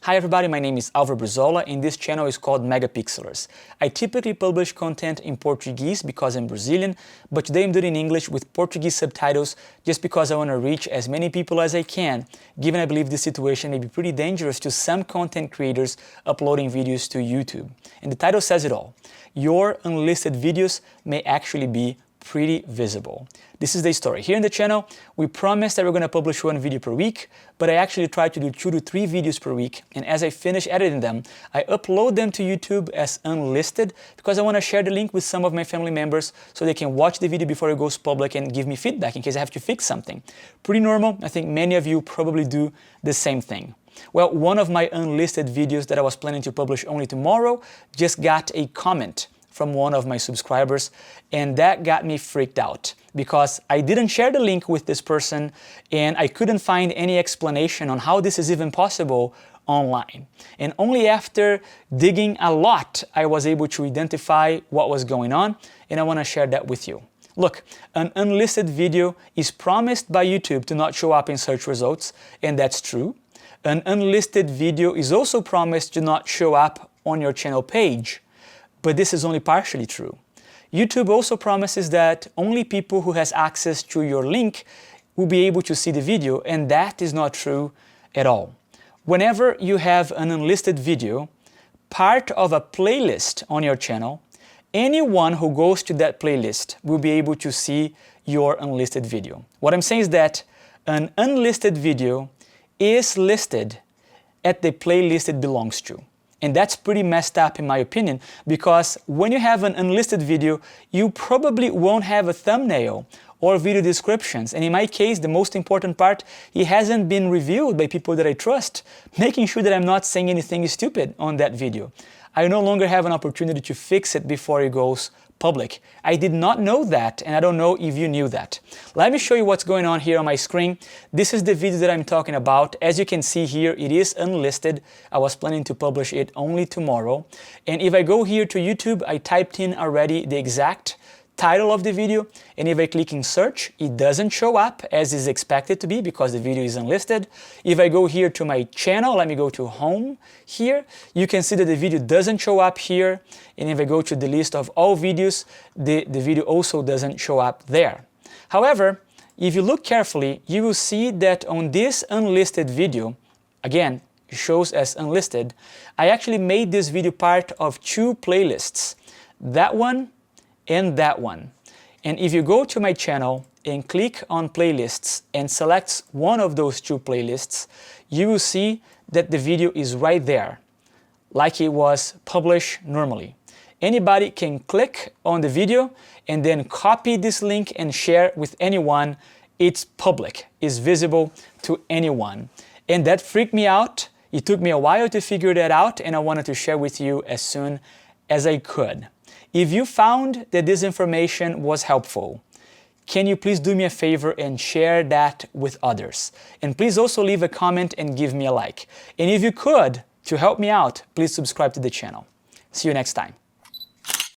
Hi everybody, my name is Álvaro Brizola and this channel is called Megapixelers. I typically publish content in Portuguese because I'm Brazilian, but today I'm doing it in English with Portuguese subtitles just because I want to reach as many people as I can, given I believe this situation may be pretty dangerous to some content creators uploading videos to YouTube. And the title says it all. Your unlisted videos may actually be pretty visible. This is the story. Here in the channel, we promised that we're going to publish one video per week, but I actually try to do 2 to 3 videos per week, and as I finish editing them, I upload them to YouTube as unlisted because I want to share the link with some of my family members so they can watch the video before it goes public and give me feedback in case I have to fix something. Pretty normal. I think many of you probably do the same thing. Well, one of my unlisted videos that I was planning to publish only tomorrow just got a comment from one of my subscribers, and that got me freaked out because I didn't share the link with this person and I couldn't find any explanation on how this is even possible online. And only after digging a lot, I was able to identify what was going on, and I want to share that with you. Look, an unlisted video is promised by YouTube to not show up in search results, and that's true. An unlisted video is also promised to not show up on your channel page. But this is only partially true. YouTube also promises that only people who has access to your link will be able to see the video, and that is not true at all. Whenever you have an unlisted video, part of a playlist on your channel, anyone who goes to that playlist will be able to see your unlisted video. What I'm saying is that an unlisted video is listed at the playlist it belongs to. And that's pretty messed up in my opinion, because when you have an unlisted video, you probably won't have a thumbnail or video descriptions. And in my case, the most important part, it hasn't been reviewed by people that I trust, making sure that I'm not saying anything stupid on that video. I no longer have an opportunity to fix it before it goes public. I did not know that, and I don't know if you knew that. Let me show you what's going on here on my screen. This is the video that I'm talking about. As you can see here, it is unlisted. I was planning to publish it only tomorrow. And if I go here to YouTube, I typed in already the exact title of the video, and if I click in search, it doesn't show up as is expected to be because the video is unlisted. If I go here to my channel, let me go to home here, you can see that the video doesn't show up here, and if I go to the list of all videos, the video also doesn't show up there. However, if you look carefully, you will see that on this unlisted video, again, it shows as unlisted, I actually made this video part of 2 playlists, that one and that one. And if you go to my channel and click on playlists and select one of those 2 playlists, you will see that the video is right there, like it was published normally. Anybody can click on the video and then copy this link and share with anyone. It's public, it's visible to anyone. And that freaked me out. It took me a while to figure that out, and I wanted to share with you as soon as I could. If you found that this information was helpful, can you please do me a favor and share that with others? And please also leave a comment and give me a like. And if you could, to help me out, please subscribe to the channel. See you next time.